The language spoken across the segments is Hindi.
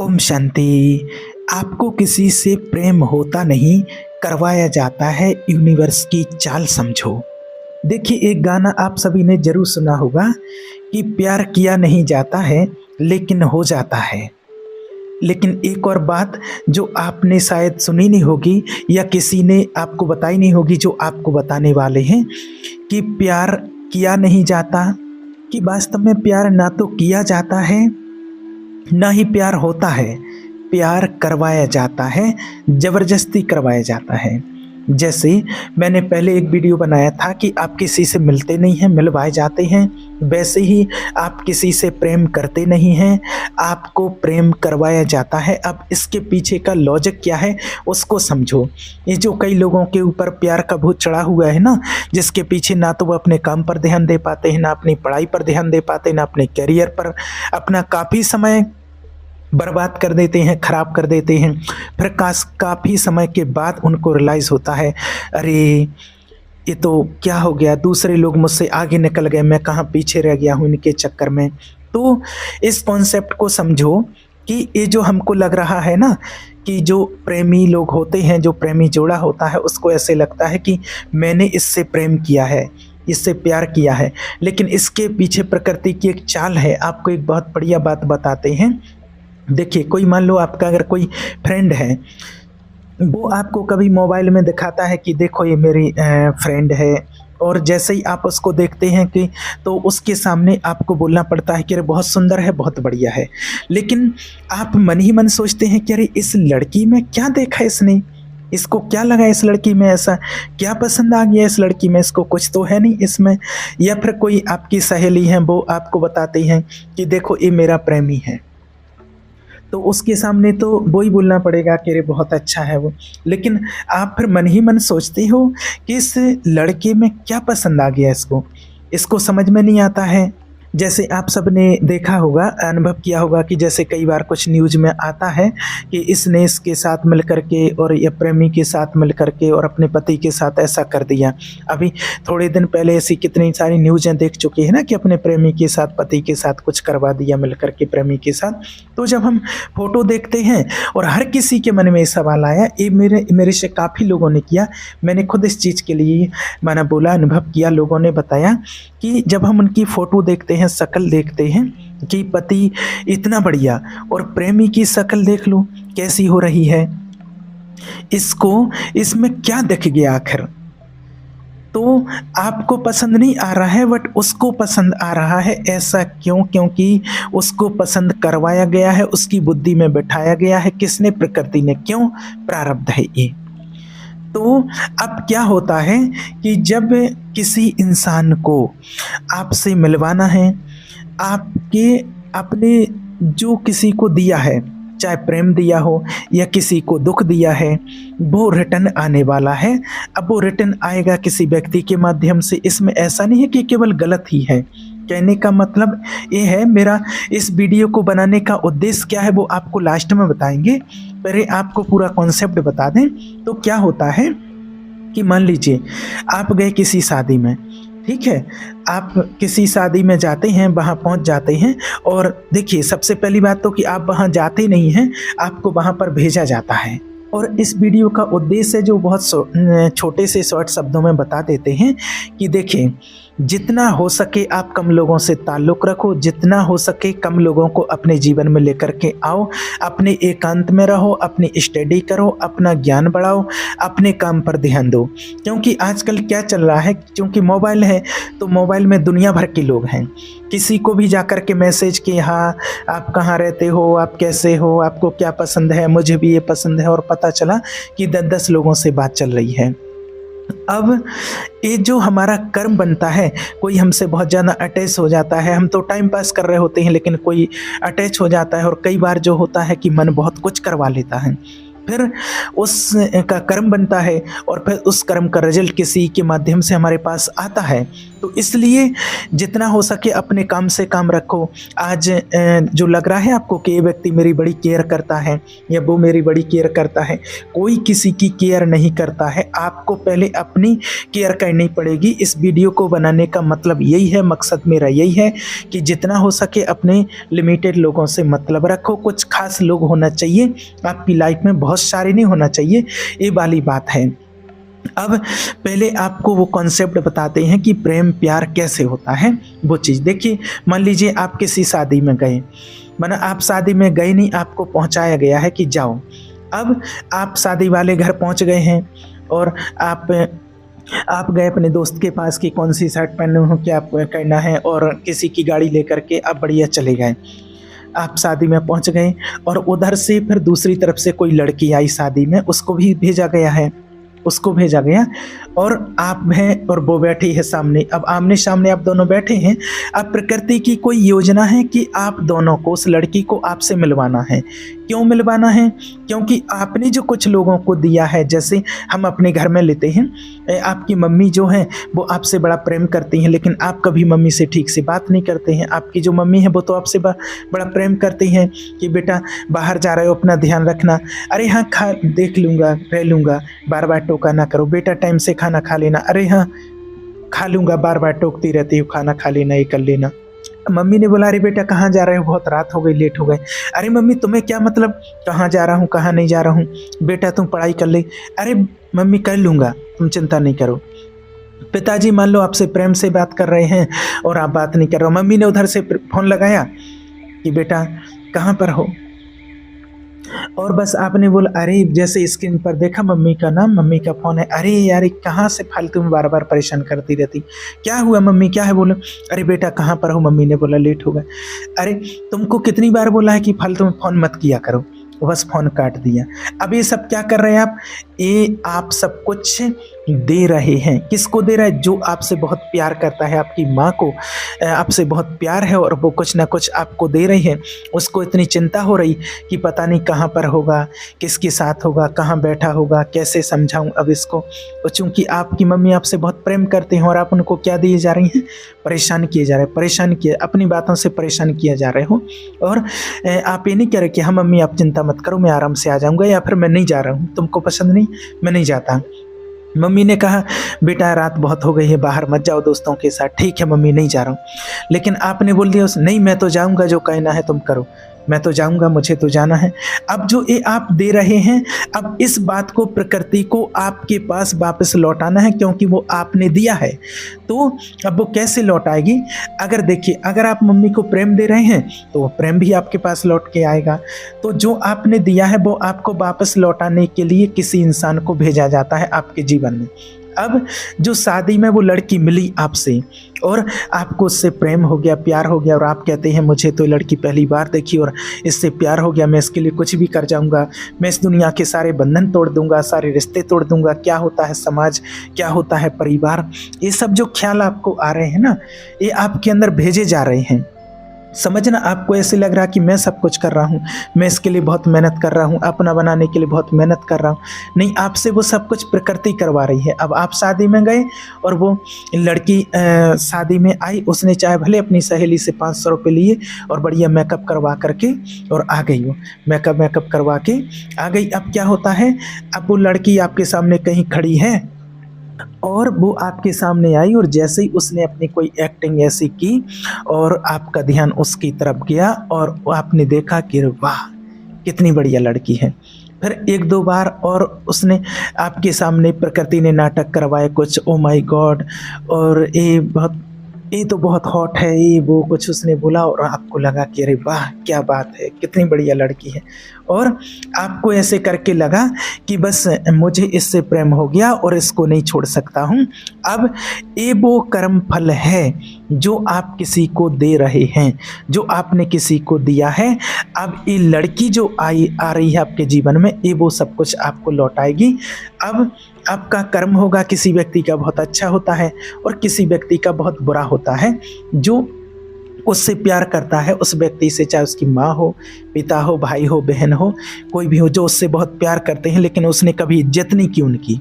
ओम शांति। आपको किसी से प्रेम होता नहीं, करवाया जाता है, यूनिवर्स की चाल समझो। देखिए, एक गाना आप सभी ने जरूर सुना होगा कि प्यार किया नहीं जाता है लेकिन हो जाता है। लेकिन एक और बात जो आपने शायद सुनी नहीं होगी या किसी ने आपको बताई नहीं होगी, जो आपको बताने वाले हैं कि प्यार किया नहीं जाता, कि वास्तव में प्यार ना तो किया जाता है ना ही प्यार होता है। प्यार करवाया जाता है, ज़बरदस्ती करवाया जाता है। जैसे मैंने पहले एक वीडियो बनाया था कि आप किसी से मिलते नहीं हैं, मिलवाए जाते हैं, वैसे ही आप किसी से प्रेम करते नहीं हैं, आपको प्रेम करवाया जाता है। अब इसके पीछे का लॉजिक क्या है उसको समझो। ये जो कई लोगों के ऊपर प्यार का भूत चढ़ा हुआ है ना, जिसके पीछे ना तो वो अपने काम पर ध्यान दे पाते हैं, ना अपनी पढ़ाई पर ध्यान दे पाते हैं, ना अपने करियर पर, अपना काफ़ी समय बर्बाद कर देते हैं, ख़राब कर देते हैं। फिर काफ़ी समय के बाद उनको रियलाइज़ होता है, अरे ये तो क्या हो गया, दूसरे लोग मुझसे आगे निकल गए, मैं कहाँ पीछे रह गया हूँ इनके चक्कर में। तो इस कॉन्सेप्ट को समझो कि ये जो हमको लग रहा है ना कि जो प्रेमी लोग होते हैं, जो प्रेमी जोड़ा होता है, उसको ऐसे लगता है कि मैंने इससे प्रेम किया है, इससे प्यार किया है। लेकिन इसके पीछे प्रकृति की एक चाल है। आपको एक बहुत बढ़िया बात बताते हैं। देखिए, कोई मान लो आपका अगर कोई फ्रेंड है, वो आपको कभी मोबाइल में दिखाता है कि देखो ये मेरी फ्रेंड है, और जैसे ही आप उसको देखते हैं कि तो उसके सामने आपको बोलना पड़ता है कि अरे बहुत सुंदर है, बहुत बढ़िया है। लेकिन आप मन ही मन सोचते हैं कि अरे इस लड़की में क्या देखा इसने, इसको क्या लगा इस लड़की में, ऐसा क्या पसंद आ गया इस लड़की में, इसको कुछ तो है नहीं इसमें। या फिर कोई आपकी सहेली है, वो आपको बताती हैं कि देखो ये मेरा प्रेमी है, तो उसके सामने तो वो ही बोलना पड़ेगा कि अरे बहुत अच्छा है वो। लेकिन आप फिर मन ही मन सोचते हो कि इस लड़के में क्या पसंद आ गया इसको, इसको समझ में नहीं आता है। जैसे आप सब ने देखा होगा, अनुभव किया होगा कि जैसे कई बार कुछ न्यूज़ में आता है कि इसने इसके साथ मिल कर के और या प्रेमी के साथ मिल कर के और अपने पति के साथ ऐसा कर दिया। अभी थोड़े दिन पहले ऐसी कितनी सारी न्यूज़ें देख चुके हैं ना कि अपने प्रेमी के साथ, पति के साथ कुछ करवा दिया मिल कर के प्रेमी के साथ। तो जब हम फोटो देखते हैं और हर किसी के मन में ये सवाल आया, ये मेरे से काफ़ी लोगों ने किया, मैंने खुद इस चीज़ के लिए मैंने बोला, अनुभव किया, लोगों ने बताया कि जब हम उनकी फ़ोटो देखते हैं, शक्ल देखते हैं कि पति इतना बढ़िया और प्रेमी की शक्ल देख लो कैसी हो रही है, इसको इसमें क्या दिख गया आखिर। तो आपको पसंद नहीं आ रहा है बट उसको पसंद आ रहा है। ऐसा क्यों? क्योंकि उसको पसंद करवाया गया है, उसकी बुद्धि में बिठाया गया है। किसने? प्रकृति ने। क्यों? प्रारब्ध है ये। तो अब क्या होता है कि जब किसी इंसान को आपसे मिलवाना है, आपके अपने जो किसी को दिया है, चाहे प्रेम दिया हो या किसी को दुख दिया है, वो रिटर्न आने वाला है। अब वो रिटर्न आएगा किसी व्यक्ति के माध्यम से। इसमें ऐसा नहीं है कि केवल गलत ही है। कहने का मतलब ये है, मेरा इस वीडियो को बनाने का उद्देश्य क्या है वो आपको लास्ट में बताएंगे। पहले आपको पूरा कॉन्सेप्ट बता दें तो क्या होता है कि मान लीजिए आप गए किसी शादी में, ठीक है, आप किसी शादी में जाते हैं, वहाँ पहुँच जाते हैं, और देखिए सबसे पहली बात तो कि आप वहाँ जाते नहीं हैं, आपको वहाँ पर भेजा जाता है। और इस वीडियो का उद्देश्य जो बहुत छोटे से शॉर्ट शब्दों में बता देते हैं कि देखिए, जितना हो सके आप कम लोगों से ताल्लुक़ रखो, जितना हो सके कम लोगों को अपने जीवन में लेकर के आओ, अपने एकांत में रहो, अपनी स्टडी करो, अपना ज्ञान बढ़ाओ, अपने काम पर ध्यान दो। क्योंकि आजकल क्या चल रहा है, क्योंकि मोबाइल है तो मोबाइल में दुनिया भर के लोग हैं। किसी को भी जाकर के मैसेज कि हाँ आप कहाँ रहते हो, आप कैसे हो, आपको क्या पसंद है, मुझे भी ये पसंद है, और पता चला कि 10-10 लोगों से बात चल रही है। अब ये जो हमारा कर्म बनता है, कोई हमसे बहुत ज़्यादा अटैच हो जाता है, हम तो टाइम पास कर रहे होते हैं लेकिन कोई अटैच हो जाता है, और कई बार जो होता है कि मन बहुत कुछ करवा लेता है। फिर उस का कर्म बनता है और फिर उस कर्म का रिजल्ट किसी के माध्यम से हमारे पास आता है। तो इसलिए जितना हो सके अपने काम से काम रखो। आज जो लग रहा है आपको कि ये व्यक्ति मेरी बड़ी केयर करता है या वो मेरी बड़ी केयर करता है, कोई किसी की केयर नहीं करता है। आपको पहले अपनी केयर करनी पड़ेगी। इस वीडियो को बनाने का मतलब यही है, मकसद मेरा यही है कि जितना हो सके अपने लिमिटेड लोगों से मतलब रखो। कुछ खास लोग होना चाहिए आपकी लाइफ में, बहुत सारे नहीं होना चाहिए, ये वाली बात है। अब पहले आपको वो कॉन्सेप्ट बताते हैं कि प्रेम प्यार कैसे होता है। वो चीज़ देखिए, मान लीजिए आप किसी शादी में गए, माना आप शादी में गए नहीं, आपको पहुंचाया गया है कि जाओ। अब आप शादी वाले घर पहुंच गए हैं और आप गए अपने दोस्त के पास कि कौन सी शर्ट पहनना हो, क्या करना है, और किसी की गाड़ी लेकर के आप बढ़िया चले गए। आप शादी में पहुंच गए और उधर से फिर दूसरी तरफ से कोई लड़की आई शादी में, उसको भी भेजा गया है, उसको भेजा गया और आप हैं और वो बैठी है सामने। अब आमने सामने आप दोनों बैठे हैं। अब प्रकृति की कोई योजना है कि आप दोनों को, उस लड़की को आपसे मिलवाना है। क्यों मिलवाना है? क्योंकि आपने जो कुछ लोगों को दिया है, जैसे हम अपने घर में लेते हैं, आपकी मम्मी जो है वो आपसे बड़ा प्रेम करती हैं, लेकिन आप कभी मम्मी से ठीक से बात नहीं करते हैं। आपकी जो मम्मी है वो तो आपसे बड़ा प्रेम करती हैं कि बेटा बाहर जा रहे हो अपना ध्यान रखना, अरे हाँ खा देख लूँगा, रह लूँगा, बार बार टोका ना करो, बेटा टाइम से खाना खा लेना, अरे हाँ खा लूँगा, बार बार टोकती रहती हो, खाना खा लेना, ये कर लेना। मम्मी ने बोला अरे बेटा कहाँ जा रहे हो, बहुत रात हो गई, लेट हो गए। अरे मम्मी तुम्हें क्या मतलब, कहाँ जा रहा हूँ, कहाँ नहीं जा रहा हूँ, बेटा तुम पढ़ाई कर ले, अरे मम्मी कर लूँगा, तुम चिंता नहीं करो। पिताजी मान लो आपसे प्रेम से बात कर रहे हैं और आप बात नहीं कर रहे हो, मम्मी ने उधर से फ़ोन लगाया कि बेटा कहाँ पर हो, और बस आपने बोला अरे, जैसे स्क्रीन पर देखा मम्मी का नाम, मम्मी का फ़ोन है, अरे यार कहाँ से फालतू में बार बार परेशान करती रहती, क्या हुआ मम्मी, क्या है, बोलो, अरे बेटा कहाँ पर हो, मम्मी ने बोला लेट हो गए। अरे तुमको कितनी बार बोला है कि फालतू में फ़ोन मत किया करो, बस फ़ोन काट दिया। अब ये सब क्या कर रहे हैं आप, ये आप सब कुछ दे रहे हैं। किसको दे रहा है? जो आपसे बहुत प्यार करता है, आपकी माँ को आपसे बहुत प्यार है और वो कुछ ना कुछ आपको दे रही है। उसको इतनी चिंता हो रही कि पता नहीं कहाँ पर होगा, किसके साथ होगा, कहाँ बैठा होगा, कैसे समझाऊं अब इसको। तो चूँकि आपकी मम्मी आपसे बहुत प्रेम करते हैं और आप उनको क्या दिए जा रही हैं, परेशान किए जा रहे हैं, परेशान किए, अपनी बातों से परेशान किया जा रहे हो। और आप ये नहीं कह रहे कि हाँ मम्मी आप चिंता मत करो, मैं आराम से आ जाऊँगा, या फिर मैं नहीं जा रहा हूँ, तुमको पसंद नहीं, मैं नहीं जाता। मम्मी ने कहा बेटा रात बहुत हो गई है, बाहर मत जाओ दोस्तों के साथ, ठीक है मम्मी नहीं जा रहा हूँ। लेकिन आपने बोल दिया नहीं मैं तो जाऊँगा, जो कहना है तुम करो, मैं तो जाऊँगा, मुझे तो जाना है। अब जो ये आप दे रहे हैं, अब इस बात को, प्रकृति को आपके पास वापस लौटाना है, क्योंकि वो आपने दिया है। तो अब वो कैसे लौट आएगी? अगर देखिए, अगर आप मम्मी को प्रेम दे रहे हैं तो वो प्रेम भी आपके पास लौट के आएगा। तो जो आपने दिया है वो आपको वापस लौटाने के लिए किसी इंसान को भेजा जाता है आपके जीवन में। अब जो शादी में वो लड़की मिली आपसे और आपको उससे प्रेम हो गया, प्यार हो गया, और आप कहते हैं मुझे तो लड़की पहली बार देखी और इससे प्यार हो गया, मैं इसके लिए कुछ भी कर जाऊंगा, मैं इस दुनिया के सारे बंधन तोड़ दूंगा, सारे रिश्ते तोड़ दूंगा, क्या होता है समाज, क्या होता है परिवार, ये सब जो ख्याल आपको आ रहे हैं ना, ये आपके अंदर भेजे जा रहे हैं। समझना, आपको ऐसे लग रहा कि मैं सब कुछ कर रहा हूँ, मैं इसके लिए बहुत मेहनत कर रहा हूँ, अपना बनाने के लिए बहुत मेहनत कर रहा हूँ, नहीं, आपसे वो सब कुछ प्रकृति करवा रही है। अब आप शादी में गए और वो लड़की शादी में आई, उसने चाहे भले अपनी सहेली से 500 रुपये लिए और बढ़िया मेकअप करवा करके और आ गई, वो मेकअप करवा के आ गई। अब क्या होता है, अब वो लड़की आपके सामने कहीं खड़ी है और वो आपके सामने आई और जैसे ही उसने अपनी कोई एक्टिंग ऐसी की और आपका ध्यान उसकी तरफ गया और आपने देखा कि वाह कितनी बढ़िया लड़की है। फिर 1-2 बार और उसने आपके सामने, प्रकृति ने नाटक करवाए कुछ, ओ माय गॉड, और ये तो बहुत हॉट है, ये वो कुछ उसने बोला और आपको लगा कि अरे वाह क्या बात है, कितनी बढ़िया लड़की है, और आपको ऐसे करके लगा कि बस मुझे इससे प्रेम हो गया और इसको नहीं छोड़ सकता हूँ। अब ये वो कर्म फल है जो आप किसी को दे रहे हैं, जो आपने किसी को दिया है। अब ये लड़की जो आ रही है आपके जीवन में, ये वो सब कुछ आपको लौटाएगी। अब आपका कर्म होगा, किसी व्यक्ति का बहुत अच्छा होता है और किसी व्यक्ति का बहुत बुरा होता है। जो उससे प्यार करता है, उस व्यक्ति से, चाहे उसकी माँ हो, पिता हो, भाई हो, बहन हो, कोई भी हो, जो उससे बहुत प्यार करते हैं, लेकिन उसने कभी इज्जत नहीं की उनकी,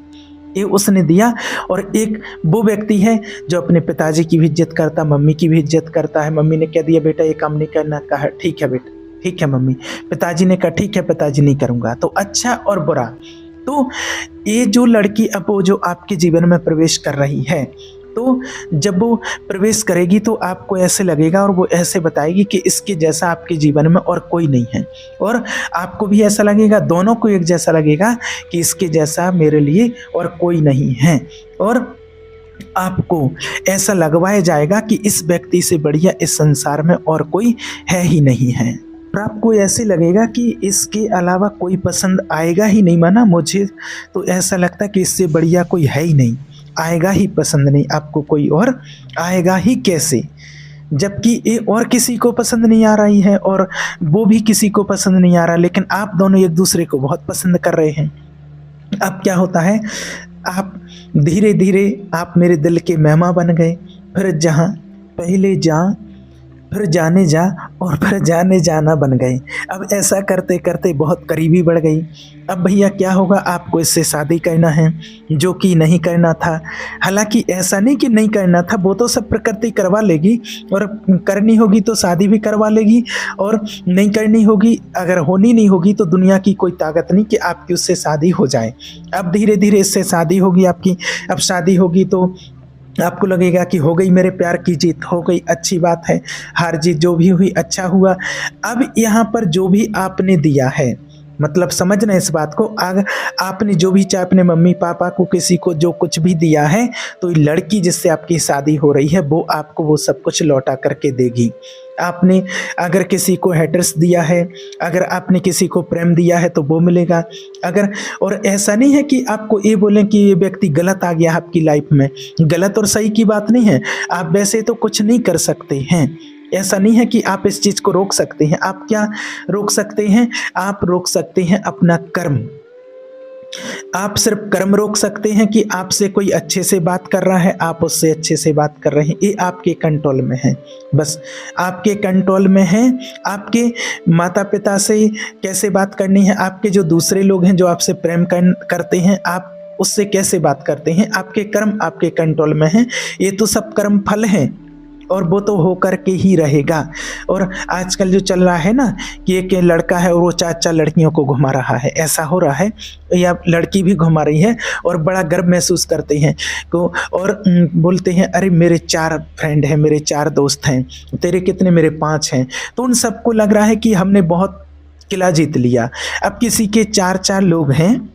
ये उसने दिया। और एक वो व्यक्ति है जो अपने पिताजी की भी इज्जत करता, मम्मी की भी इज्जत करता है। मम्मी ने कह दिया बेटा ये काम नहीं करना, कहा ठीक है बेटा, ठीक है मम्मी। पिताजी ने कहा ठीक है पिताजी, नहीं करूँगा। तो अच्छा और बुरा, तो ये जो लड़की अब वो जो आपके जीवन में प्रवेश कर रही है, तो जब वो प्रवेश करेगी तो आपको ऐसे लगेगा और वो ऐसे बताएगी कि इसके जैसा आपके जीवन में और कोई नहीं है, और आपको भी ऐसा लगेगा, दोनों को एक जैसा लगेगा कि इसके जैसा मेरे लिए और कोई नहीं है। और आपको ऐसा लगवाया जाएगा कि इस व्यक्ति से बढ़िया इस संसार में और कोई है ही नहीं है, और आपको ऐसे लगेगा कि इसके अलावा कोई पसंद आएगा ही नहीं। माना मुझे तो ऐसा लगता है कि इससे बढ़िया कोई है ही नहीं, आएगा ही पसंद नहीं आपको कोई, और आएगा ही कैसे, जबकि ये और किसी को पसंद नहीं आ रही है और वो भी किसी को पसंद नहीं आ रहा, लेकिन आप दोनों एक दूसरे को बहुत पसंद कर रहे हैं। अब क्या होता है, आप धीरे धीरे आप मेरे दिल के मेहमान बन गए, फिर जहाँ पहले जा, फिर जाने जा, और फिर जाने जाना बन गए। अब ऐसा करते करते बहुत करीबी बढ़ गई। अब भैया क्या होगा, आपको इससे शादी करना है, जो कि नहीं करना था। हालांकि ऐसा नहीं कि नहीं करना था, वो तो सब प्रकृति करवा लेगी, और करनी होगी तो शादी भी करवा लेगी, और नहीं करनी होगी, अगर होनी नहीं होगी तो दुनिया की कोई ताकत नहीं कि आपकी उससे शादी हो जाए। अब धीरे धीरे इससे शादी होगी आपकी। अब शादी होगी तो आपको लगेगा कि हो गई मेरे प्यार की जीत, हो गई, अच्छी बात है, हार जीत जो भी हुई अच्छा हुआ। अब यहाँ पर जो भी आपने दिया है, मतलब समझना इस बात को, अगर आपने जो भी, चाहे अपने मम्मी पापा को, किसी को जो कुछ भी दिया है, तो लड़की जिससे आपकी शादी हो रही है वो आपको वो सब कुछ लौटा करके देगी। आपने अगर किसी को हेटर्स दिया है, अगर आपने किसी को प्रेम दिया है तो वो मिलेगा। अगर, और ऐसा नहीं है कि आपको ये बोलें कि ये व्यक्ति गलत आ गया आपकी लाइफ में, गलत और सही की बात नहीं है, आप वैसे तो कुछ नहीं कर सकते हैं। ऐसा नहीं है कि आप इस चीज़ को रोक सकते हैं। आप क्या रोक सकते हैं, आप रोक सकते हैं अपना कर्म। आप सिर्फ कर्म रोक सकते हैं कि आपसे कोई अच्छे से बात कर रहा है, आप उससे अच्छे से बात कर रहे हैं, ये आपके कंट्रोल में है, बस आपके कंट्रोल में है। आपके माता पिता से कैसे बात करनी है, आपके जो दूसरे लोग हैं जो आपसे प्रेम करते हैं, आप उससे कैसे बात करते हैं, आपके कर्म आपके कंट्रोल में हैं। ये तो सब कर्म फल हैं, और वो तो हो कर के ही रहेगा। और आजकल जो चल रहा है ना कि एक लड़का है और वो 4 लड़कियों को घुमा रहा है, ऐसा हो रहा है, या लड़की भी घुमा रही है और बड़ा गर्व महसूस करते हैं को, और बोलते हैं अरे मेरे 4 फ्रेंड हैं, मेरे 4 दोस्त हैं, तेरे कितने, मेरे 5 हैं। तो उन सबको लग रहा है कि हमने बहुत किला जीत लिया। अब किसी के 4 लोग हैं,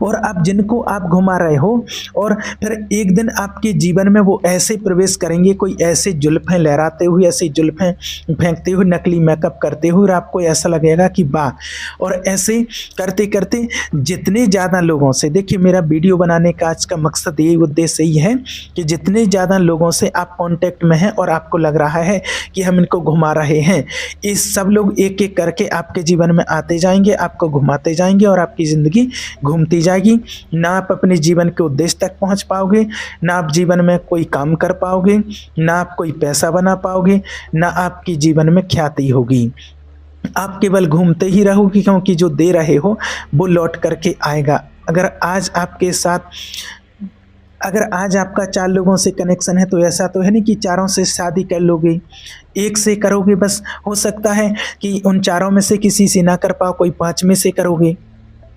और अब जिनको आप घुमा रहे हो, और फिर एक दिन आपके जीवन में वो ऐसे प्रवेश करेंगे, कोई ऐसे जुल्फ़ें लहराते हुए, ऐसी जुल्फ़ें फेंकते हुए, नकली मेकअप करते हुए, और आपको ऐसा लगेगा कि वाह। और ऐसे करते करते जितने ज़्यादा लोगों से, देखिए मेरा वीडियो बनाने का आज का मकसद यही, उद्देश्य यही है कि जितने ज़्यादा लोगों से आप कॉन्टेक्ट में हैं और आपको लग रहा है कि हम इनको घुमा रहे हैं, ये सब लोग एक एक करके आपके जीवन में आते जाएंगे, आपको घुमाते जाएंगे, और आपकी ज़िंदगी घूमती जाएगी। ना आप अपने जीवन के उद्देश्य तक पहुंच पाओगे, ना आप जीवन में कोई काम कर पाओगे, ना आप कोई पैसा बना पाओगे, ना आपकी जीवन में ख्याति होगी। आप केवल घूमते ही रहोगे, क्योंकि जो दे रहे हो वो लौट करके आएगा। अगर आज आपके साथ, अगर आज आपका 4 लोगों से कनेक्शन है, तो ऐसा तो है नहीं कि 4 से शादी कर लोगे, एक से करोगे बस। हो सकता है कि उन 4 में से किसी से ना कर पाओ, कोई 5 में से करोगे।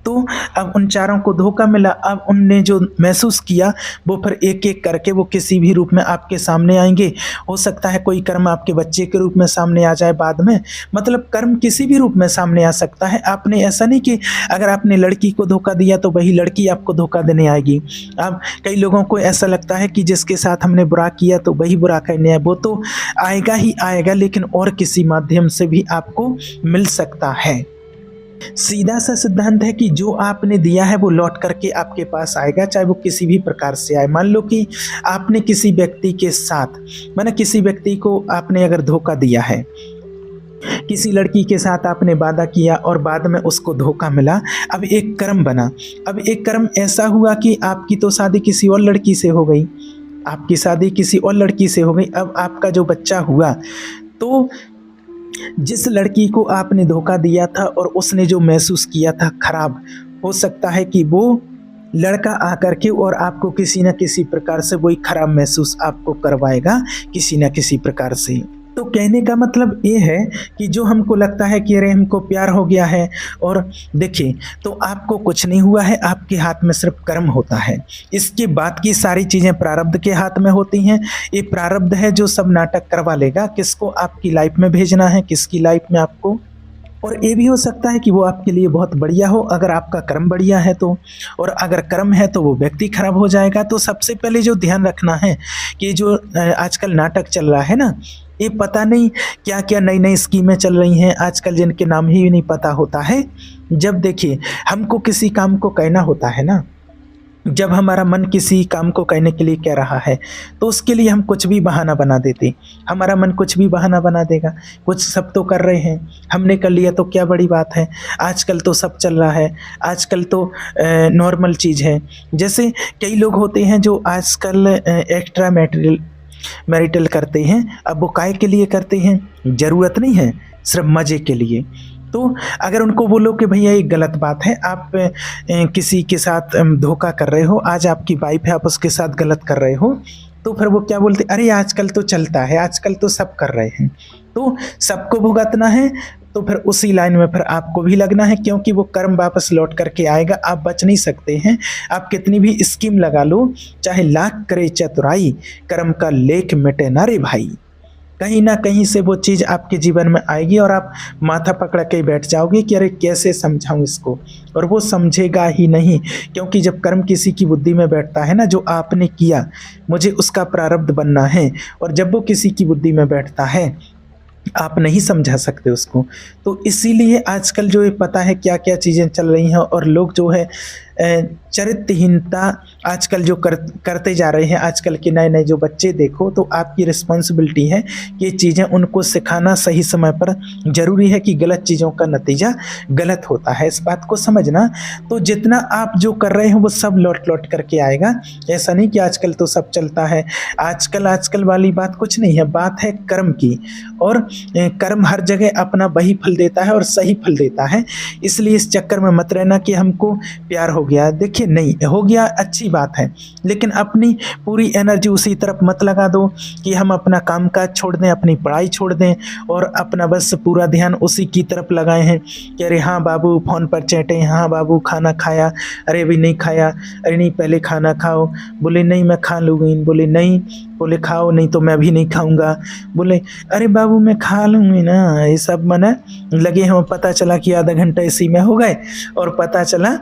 तो अब उन 4 को धोखा मिला। अब उनने जो महसूस किया वो फिर एक एक करके वो किसी भी रूप में आपके सामने आएंगे। हो सकता है कोई कर्म आपके बच्चे के रूप में सामने आ जाए बाद में, मतलब कर्म किसी भी रूप में सामने आ सकता है। आपने ऐसा नहीं कि अगर आपने लड़की को धोखा दिया तो वही लड़की आपको धोखा देने आएगी। अब कई लोगों को ऐसा लगता है कि जिसके साथ हमने बुरा किया तो वही बुरा करने आए, वो तो आएगा ही आएगा, लेकिन और किसी माध्यम से भी आपको मिल सकता है। सीधा सा सिद्धांत है कि जो आपने दिया है वो लौट करके आपके पास आएगा, चाहे वो किसी भी प्रकार से आए। मान लो कि आपने किसी व्यक्ति के साथ, माना किसी व्यक्ति को आपने अगर धोखा दिया है, किसी लड़की के साथ आपने वादा किया और बाद में उसको धोखा मिला। अब एक कर्म बना, अब एक कर्म ऐसा हुआ कि आपकी तो शादी किसी और लड़की से हो गई, आपकी शादी किसी और लड़की से हो गई। अब आपका जो बच्चा हुआ तो जिस लड़की को आपने धोखा दिया था और उसने जो महसूस किया था खराब, हो सकता है कि वो लड़का आकर के और आपको किसी न किसी प्रकार से वही खराब महसूस आपको करवाएगा, किसी न किसी प्रकार से। तो कहने का मतलब ये है कि जो हमको लगता है कि अरे हमको प्यार हो गया है, और देखिए तो आपको कुछ नहीं हुआ है, आपके हाथ में सिर्फ कर्म होता है। इसके बाद की सारी चीज़ें प्रारब्ध के हाथ में होती हैं। ये प्रारब्ध है जो सब नाटक करवा लेगा, किसको आपकी लाइफ में भेजना है, किसकी लाइफ में आपको। और ये भी हो सकता है कि वो आपके लिए बहुत बढ़िया हो, अगर आपका कर्म बढ़िया है तो। और अगर कर्म है तो वो व्यक्ति खराब हो जाएगा। तो सबसे पहले जो ध्यान रखना है कि जो आजकल नाटक चल रहा है ना, ये पता नहीं क्या क्या नई नई स्कीमें चल रही हैं आजकल, जिनके नाम ही नहीं पता होता है। जब देखिए हमको किसी काम को कहना होता है ना, जब हमारा मन किसी काम को करने के लिए कह रहा है, तो उसके लिए हम कुछ भी बहाना बना देते। हमारा मन कुछ भी बहाना बना देगा, कुछ सब तो कर रहे हैं, हमने कर लिया तो क्या बड़ी बात है, आजकल तो सब चल रहा है, आजकल तो नॉर्मल चीज़ है। जैसे कई लोग होते हैं जो आजकल एक्स्ट्रा मैरिटल करते हैं। अब वो काय के लिए करते हैं, ज़रूरत नहीं है, सिर्फ मज़े के लिए। तो अगर उनको बोलो कि भैया ये गलत बात है, आप किसी के साथ धोखा कर रहे हो, आज आपकी वाइफ है आप उसके साथ गलत कर रहे हो, तो फिर वो क्या बोलते, अरे आजकल तो चलता है, आजकल तो सब कर रहे हैं। तो सबको भुगतना है, तो फिर उसी लाइन में फिर आपको भी लगना है, क्योंकि वो कर्म वापस लौट करके आएगा, आप बच नहीं सकते हैं। आप कितनी भी स्कीम लगा लो, चाहे लाख करे चतुराई, कर्म का लेख मिटे ना रे भाई। कहीं ना कहीं से वो चीज़ आपके जीवन में आएगी और आप माथा पकड़ के बैठ जाओगे कि अरे कैसे समझाऊं इसको, और वो समझेगा ही नहीं। क्योंकि जब कर्म किसी की बुद्धि में बैठता है ना, जो आपने किया मुझे उसका प्रारब्ध बनना है, और जब वो किसी की बुद्धि में बैठता है आप नहीं समझा सकते उसको। तो इसीलिए आजकल जो ये पता है क्या क्या चीज़ें चल रही हैं, और लोग जो है चरित्रहीनता आजकल जो करते जा रहे हैं, आजकल के नए नए जो बच्चे देखो, तो आपकी रिस्पॉन्सिबिलिटी है कि ये चीज़ें उनको सिखाना सही समय पर। ज़रूरी है कि गलत चीज़ों का नतीजा गलत होता है, इस बात को समझना। तो जितना आप जो कर रहे हो वो सब लौट लौट करके आएगा। ऐसा नहीं कि आजकल तो सब चलता है, आजकल वाली बात कुछ नहीं है, बात है कर्म की। और कर्म हर जगह अपना वही फल देता है और सही फल देता है। इसलिए इस चक्कर में मत रहना कि हमको प्यार हो गया। देखिए नहीं हो गया अच्छी बात है, लेकिन अपनी पूरी एनर्जी उसी तरफ मत लगा दो कि हम अपना कामकाज छोड़ दें, अपनी पढ़ाई छोड़ दें और अपना बस पूरा ध्यान उसी की तरफ लगाए हैं कि अरे हाँ बाबू फ़ोन पर चैटें, हाँ बाबू खाना खाया, अरे अभी नहीं खाया, अरे नहीं पहले खाना खाओ, बोले नहीं मैं खा लूँगी, बोले नहीं, बोले खाओ नहीं तो मैं भी नहीं खाऊंगा, बोले अरे बाबू मैं खा लूँगी ना। ये सब मना लगे हैं। पता चला कि आधा घंटा इसी में हो गए और पता चला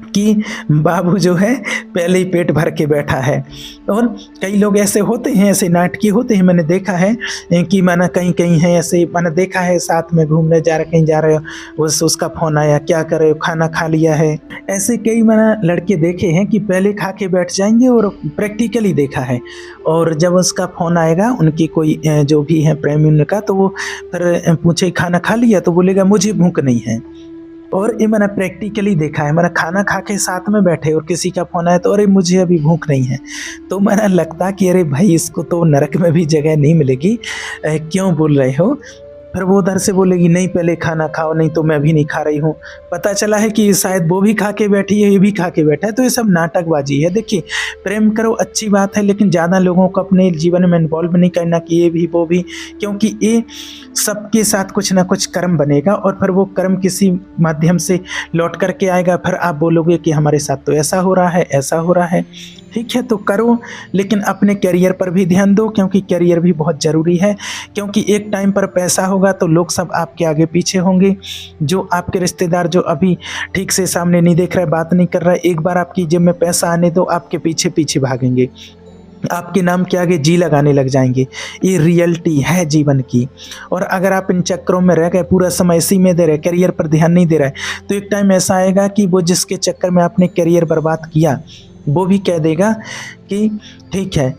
कि बाबू जो है पहले ही पेट भर के बैठा है। और कई लोग ऐसे होते हैं, ऐसे नाटकी होते हैं, मैंने देखा है कि माना कहीं कहीं है ऐसे, मैंने देखा है साथ में घूमने जा रहे, कहीं जा रहे हो, उसका फ़ोन आया, क्या कर रहे हो, खाना खा लिया है। ऐसे कई मैंने लड़के देखे हैं कि पहले खा के बैठ जाएंगे, और प्रैक्टिकली देखा है। और जब उसका फ़ोन आएगा उनकी कोई जो भी है प्रेमी उनका, तो वो फिर पूछे खाना खा लिया, तो बोलेगा मुझे भूख नहीं है। और ये मैंने प्रैक्टिकली देखा है, मैंने खाना खा के साथ में बैठे और किसी का फ़ोन आया तो अरे मुझे अभी भूख नहीं है। तो मैंने लगता कि अरे भाई इसको तो नरक में भी जगह नहीं मिलेगी, क्यों बोल रहे हो। फिर वो उधर से बोलेगी नहीं पहले खाना खाओ, नहीं तो मैं भी नहीं खा रही हूँ। पता चला है कि शायद वो भी खा के बैठी है, ये भी खा के बैठा है। तो ये सब नाटकबाजी है। देखिए प्रेम करो अच्छी बात है, लेकिन ज़्यादा लोगों को अपने जीवन में इन्वॉल्व नहीं करना कि ये भी वो भी, क्योंकि ये सबके साथ कुछ ना कुछ कर्म बनेगा और फिर वो कर्म किसी माध्यम से लौट करके आएगा। फिर आप बोलोगे कि हमारे साथ तो ऐसा हो रहा है, ऐसा हो रहा है। ठीक है तो करो, लेकिन अपने करियर पर भी ध्यान दो, क्योंकि करियर भी बहुत ज़रूरी है। क्योंकि एक टाइम पर पैसा होगा तो लोग सब आपके आगे पीछे होंगे। जो आपके रिश्तेदार जो अभी ठीक से सामने नहीं देख रहे, बात नहीं कर रहा है, एक बार आपकी जेब में पैसा आने दो, आपके पीछे पीछे भागेंगे, आपके नाम के आगे जी लगाने लग जाएंगे। ये रियलिटी है जीवन की। और अगर आप इन चक्करों में रह गए, पूरा समय इसी में दे रहे, करियर पर ध्यान नहीं दे रहे, तो एक टाइम ऐसा आएगा कि वो जिसके चक्कर में आपने करियर बर्बाद किया वो भी कह देगा कि ठीक है,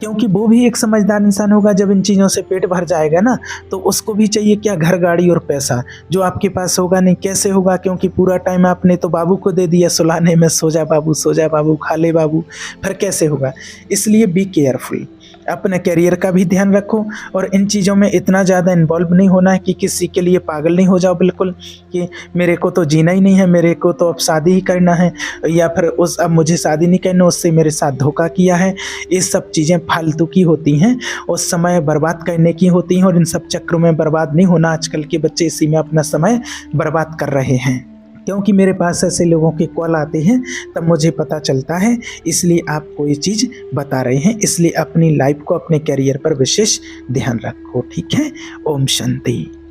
क्योंकि वो भी एक समझदार इंसान होगा। जब इन चीज़ों से पेट भर जाएगा ना, तो उसको भी चाहिए क्या, घर गाड़ी और पैसा, जो आपके पास होगा नहीं। कैसे होगा, क्योंकि पूरा टाइम आपने तो बाबू को दे दिया सुलाने में, सो जा बाबू, सो जा बाबू, खा ले बाबू, फिर कैसे होगा। इसलिए बी केयरफुल। अपने करियर का भी ध्यान रखो और इन चीज़ों में इतना ज़्यादा इन्वॉल्व नहीं होना है कि किसी के लिए पागल नहीं हो जाओ बिल्कुल, कि मेरे को तो जीना ही नहीं है, मेरे को तो अब शादी ही करना है, या फिर उस अब मुझे शादी नहीं करना, उससे मेरे साथ धोखा किया है। ये सब चीज़ें फालतू की होती हैं और समय बर्बाद करने की होती हैं, और इन सब चक्रों में बर्बाद नहीं होना। आजकल के बच्चे इसी में अपना समय बर्बाद कर रहे हैं, क्योंकि मेरे पास ऐसे लोगों के कॉल आते हैं तब मुझे पता चलता है, इसलिए आपको ये चीज़ बता रहे हैं। इसलिए अपनी लाइफ को, अपने करियर पर विशेष ध्यान रखो, ठीक है। ओम शांति।